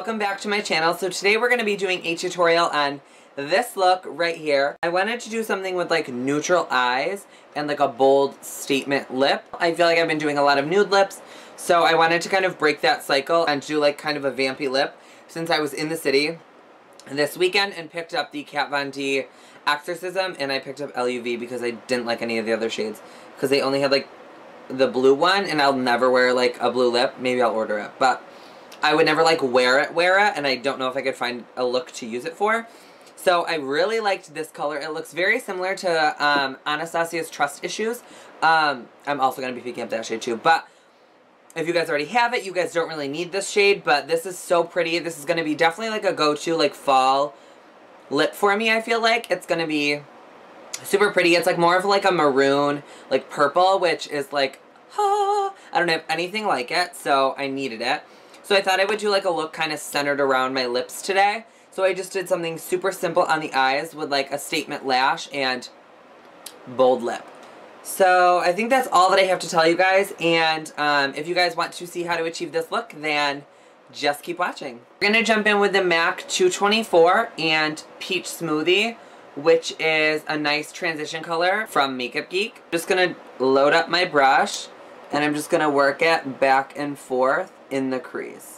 welcome back to my channel. So today we're going to be doing a tutorial on this look right here. I wanted to do something with like neutral eyes and like a bold statement lip. I feel like I've been doing a lot of nude lips, so I wanted to kind of break that cycle and do like kind of a vampy lip since I was in the city this weekend and picked up the KatVonD Exorcism, and I picked up LUV because I didn't like any of the other shades because they only had like the blue one, and I'll never wear like a blue lip. Maybe I'll order it, but I would never like wear it, and I don't know if I could find a look to use it for. So I really liked this color. It looks very similar to Anastasia's Trust Issues. I'm also going to be picking up that shade too, but if you guys already have it, you guys don't really need this shade, but this is so pretty. This is going to be definitely like a go-to like fall lip for me, I feel like. It's going to be super pretty. It's like more of like a maroon, like purple, which is like, I don't have anything like it, so I needed it. So I thought I would do like a look kind of centered around my lips today. So I just did something super simple on the eyes with like a statement lash and bold lip. So I think that's all that I have to tell you guys. And if you guys want to see how to achieve this look, then just keep watching. We're going to jump in with the MAC 224 and Peach Smoothie, which is a nice transition color from MakeupGeek. Just going to load up my brush, and I'm just going to work it back and forth in the crease.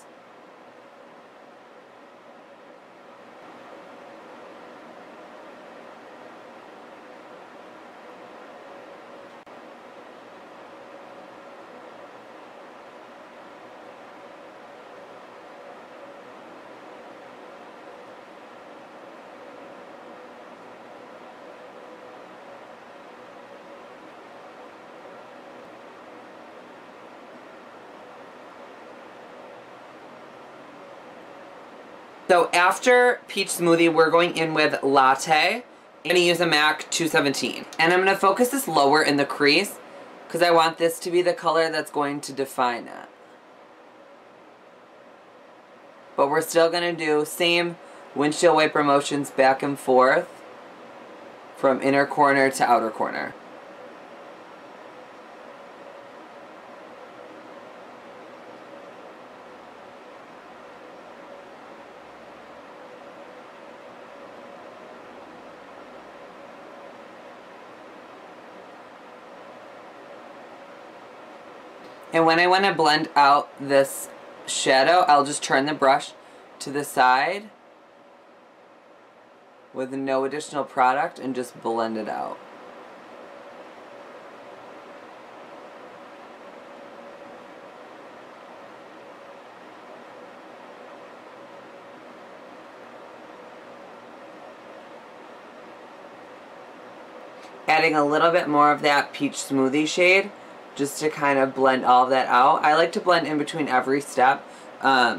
So after Peach Smoothie, we're going in with Latte. I'm going to use a MAC 217. And I'm going to focus this lower in the crease because I want this to be the color that's going to define it. But we're still going to do same windshield wiper motions back and forth from inner corner to outer corner. And when I want to blend out this shadow, I'll just turn the brush to the side with no additional product and just blend it out. Adding a little bit more of that Peach Smoothie shade, just to kind of blend all of that out. I like to blend in between every step because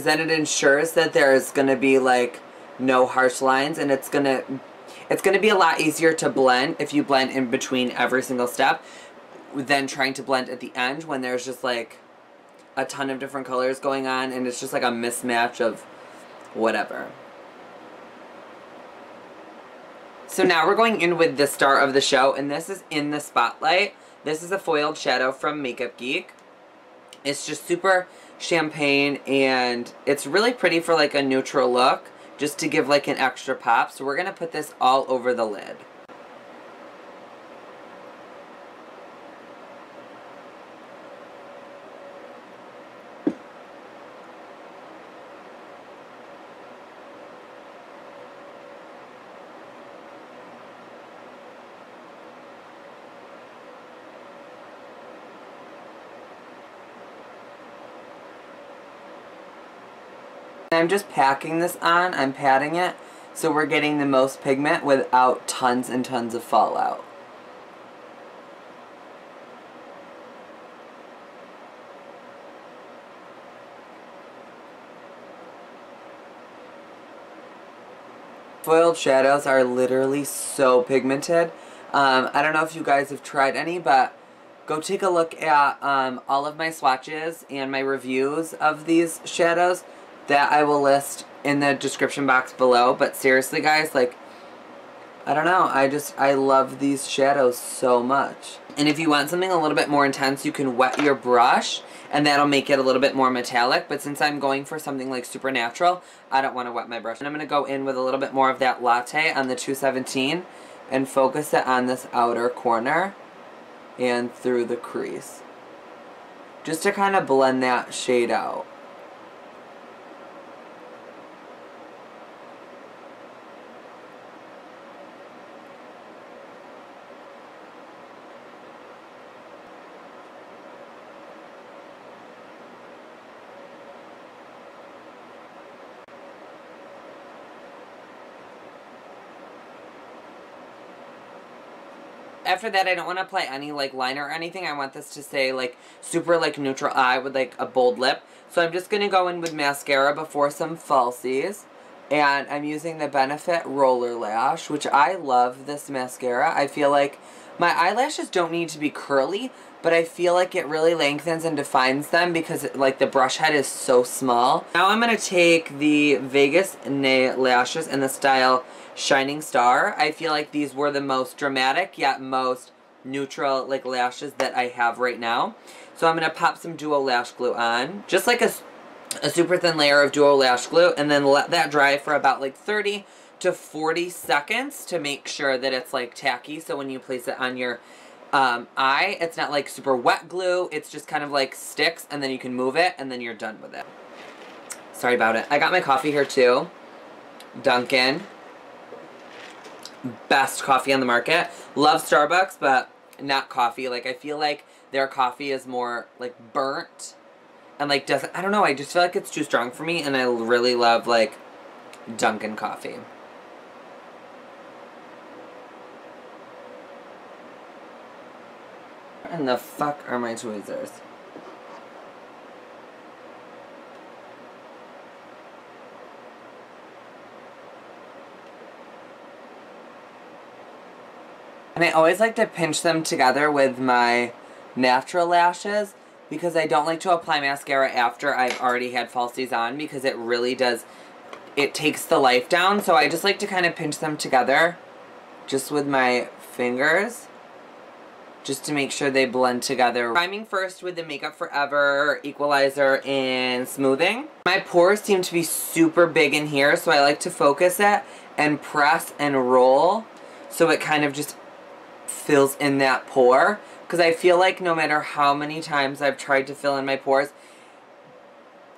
then it ensures that there's going to be like no harsh lines, and it's going to be a lot easier to blend if you blend in between every single step than trying to blend at the end when there's just like a ton of different colors going on and it's just like a mismatch of whatever. So now we're going in with the star of the show, and this is In the Spotlight. This is a foiled shadow from MakeupGeek. It's just super champagne, and it's really pretty for like a neutral look, just to give like an extra pop. So we're going to put this all over the lid. I'm just packing this on, I'm patting it, so we're getting the most pigment without tons and tons of fallout. Foiled shadows are literally so pigmented. I don't know if you guys have tried any, but go take a look at all of my swatches and my reviews of these shadows that I will list in the description box below. But seriously guys, like, I don't know, I love these shadows so much. And if you want something a little bit more intense, you can wet your brush and that'll make it a little bit more metallic. But since I'm going for something like super natural, I don't want to wet my brush. And I'm going to go in with a little bit more of that Latte on the 217 and focus it on this outer corner and through the crease, just to kind of blend that shade out. After that, I don't want to apply any like liner or anything. I want this to say like super like neutral eye with like a bold lip. So I'm just going to go in with mascara before some falsies. And I'm using the Benefit Roller Lash, which I love this mascara. I feel like my eyelashes don't need to be curly, but I feel like it really lengthens and defines them because like the brush head is so small. Now I'm going to take the VegasNay lashes in the style Shining Star. I feel like these were the most dramatic yet most neutral like lashes that I have right now. So I'm going to pop some Duo Lash Glue on. Just like a super thin layer of Duo Lash Glue, and then let that dry for about like 30 to 40 seconds to make sure that it's like tacky. So when you place it on your eye, it's not like super wet glue. It's just kind of like sticks, and then you can move it, and then you're done with it. Sorry about it. I got my coffee here too. Dunkin'. Best coffee on the market. Love Starbucks, but not coffee. Like, I feel like their coffee is more like burnt and like doesn't, I don't know, I just feel like it's too strong for me, and I really love like Dunkin' coffee. And the fuck are my tweezers? And I always like to pinch them together with my natural lashes because I don't like to apply mascara after I've already had falsies on, because it really does, it takes the life down. So I just like to kind of pinch them together just with my fingers, just to make sure they blend together. Priming first with the Makeup Forever Equalizer in Smoothing. My pores seem to be super big in here, so I like to focus it and press and roll so it kind of just fills in that pore. Because I feel like no matter how many times I've tried to fill in my pores,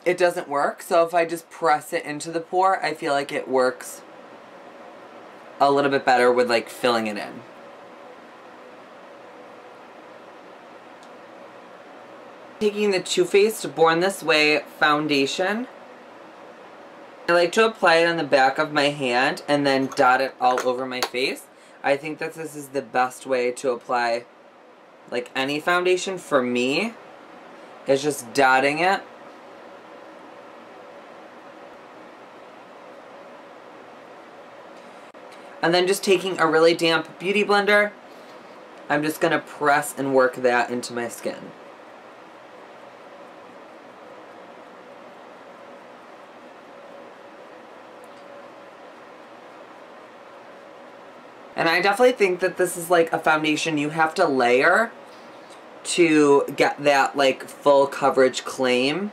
it doesn't work. So if I just press it into the pore, I feel like it works a little bit better with like filling it in. Taking the Too Faced Born This Way foundation. I like to apply it on the back of my hand and then dot it all over my face. I think that this is the best way to apply like any foundation for me, is just dotting it. And then just taking a really damp beauty blender, I'm just going to press and work that into my skin. And I definitely think that this is like a foundation you have to layer to get that like full coverage claim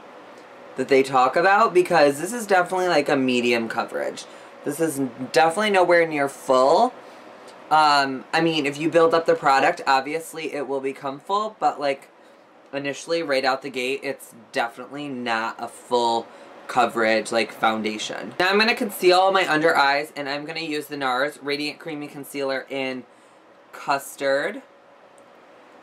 that they talk about, because this is definitely like a medium coverage. This is definitely nowhere near full. I mean, if you build up the product, obviously it will become full, but like initially right out the gate, it's definitely not a full coverage like foundation. Now I'm going to conceal my under eyes, and I'm going to use the NARS Radiant Creamy Concealer in Custard.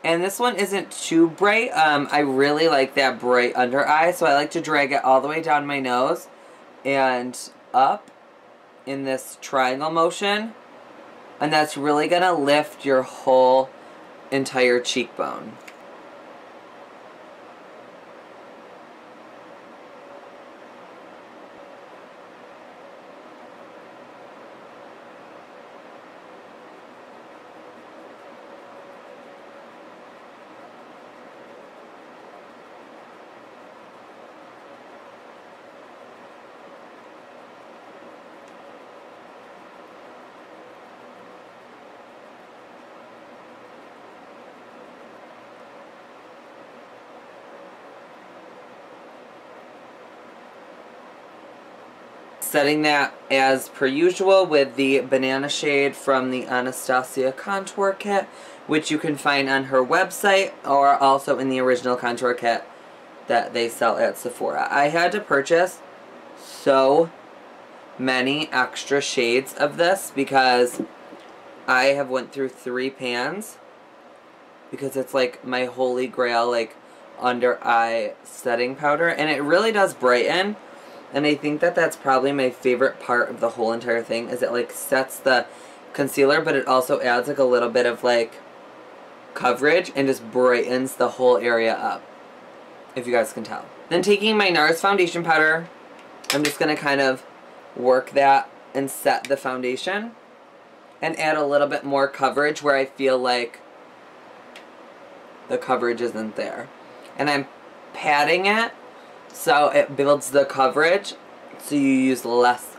And this one isn't too bright. I really like that bright under eye, so I like to drag it all the way down my nose and up in this triangle motion. And that's really going to lift your whole entire cheekbone. setting that as per usual with the banana shade from the Anastasia contour kit, which you can find on her website or also in the original contour kit that they sell at Sephora. I had to purchase so many extra shades of this because I have went through 3 pans because it's like my holy grail like under eye setting powder, and it really does brighten. And I think that that's probably my favorite part of the whole entire thing, is it like sets the concealer, but it also adds like a little bit of like coverage and just brightens the whole area up, if you guys can tell. Then taking my NARS foundation powder, I'm just going to kind of work that and set the foundation and add a little bit more coverage where I feel like the coverage isn't there. And I'm patting it so it builds the coverage so you use less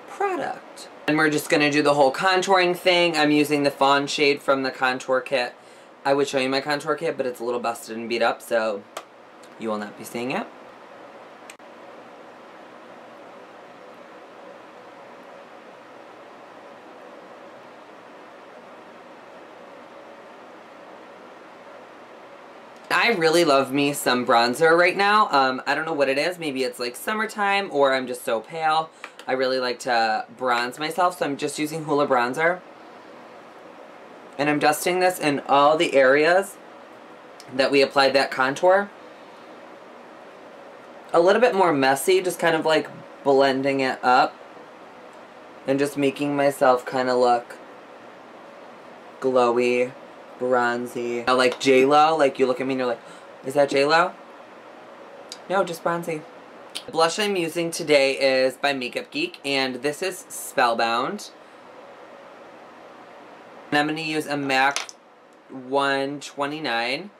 product. And we're just going to do the whole contouring thing. I'm using the fawn shade from the contour kit. I would show you my contour kit, but it's a little busted and beat up, so you will not be seeing it. I really love me some bronzer right now. I don't know what it is. Maybe it's like summertime or I'm just so pale. I really like to bronze myself, so I'm just using Hoola bronzer. And I'm dusting this in all the areas that we applied that contour. A little bit more messy, just kind of like blending it up and just making myself kind of look glowy, bronzy. Like J-Lo, like you look at me and you're like, is that J-Lo? No, just bronzy. The blush I'm using today is by MakeupGeek, and this is SpellBound. And I'm going to use a MAC 129,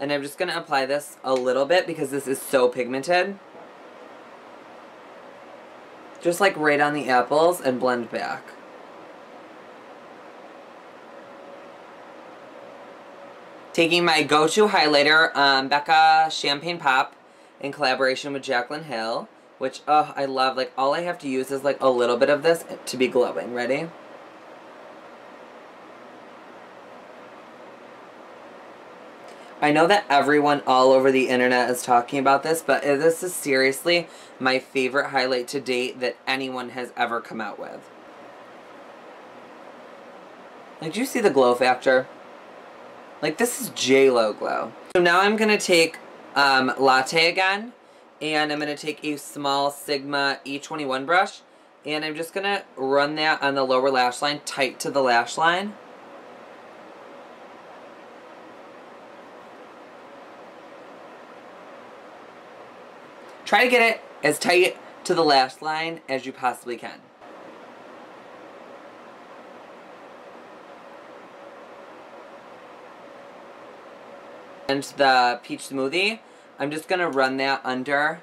and I'm just going to apply this a little bit because this is so pigmented. Just like right on the apples and blend back. Taking my go-to highlighter, Becca Champagne Pop, in collaboration with Jaclyn Hill, which, I love. Like, all I have to use is like a little bit of this to be glowing. Ready? I know that everyone all over the internet is talking about this, but this is seriously my favorite highlight to date that anyone has ever come out with. Like, do you see the glow factor? Like, this is J-Lo glow. So now I'm going to take Latte again, and I'm going to take a small Sigma E21 brush, and I'm just going to run that on the lower lash line, tight to the lash line. Try to get it as tight to the lash line as you possibly can. And the Peach Smoothie, I'm just going to run that under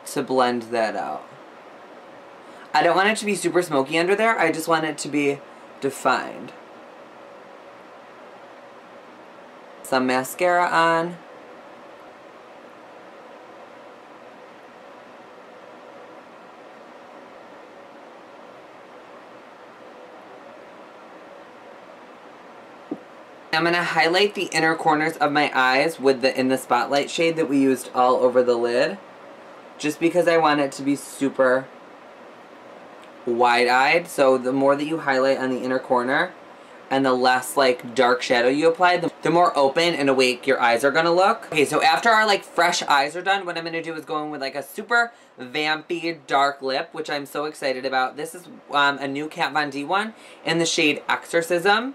to blend that out. I don't want it to be super smoky under there, I just want it to be defined. Some mascara on. I'm going to highlight the inner corners of my eyes with in the Spotlight shade that we used all over the lid. Just because I want it to be super wide-eyed. So the more that you highlight on the inner corner and the less like dark shadow you apply, the more open and awake your eyes are going to look. Okay, so after our like fresh eyes are done, what I'm going to do is go in with like a super vampy dark lip, which I'm so excited about. This is a new KatVonD one in the shade Exorcism.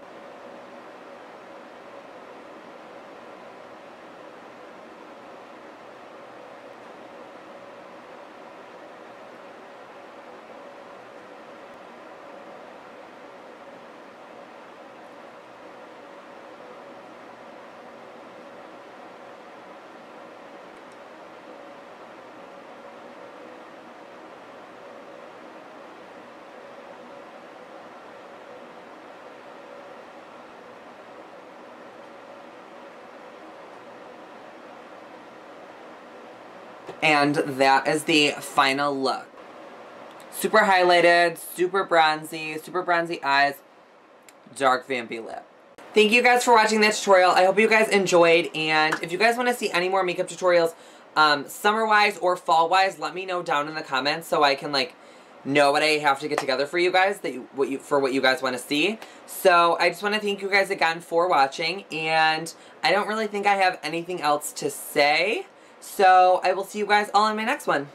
And that is the final look. Super highlighted, super bronzy eyes, dark vampy lip. Thank you guys for watching that tutorial. I hope you guys enjoyed, and if you guys want to see any more makeup tutorials, summer-wise or fall-wise, let me know down in the comments so I can, like, know what I have to get together for you guys, what you guys want to see. So I just want to thank you guys again for watching, and I don't really think I have anything else to say. So I will see you guys all in my next one.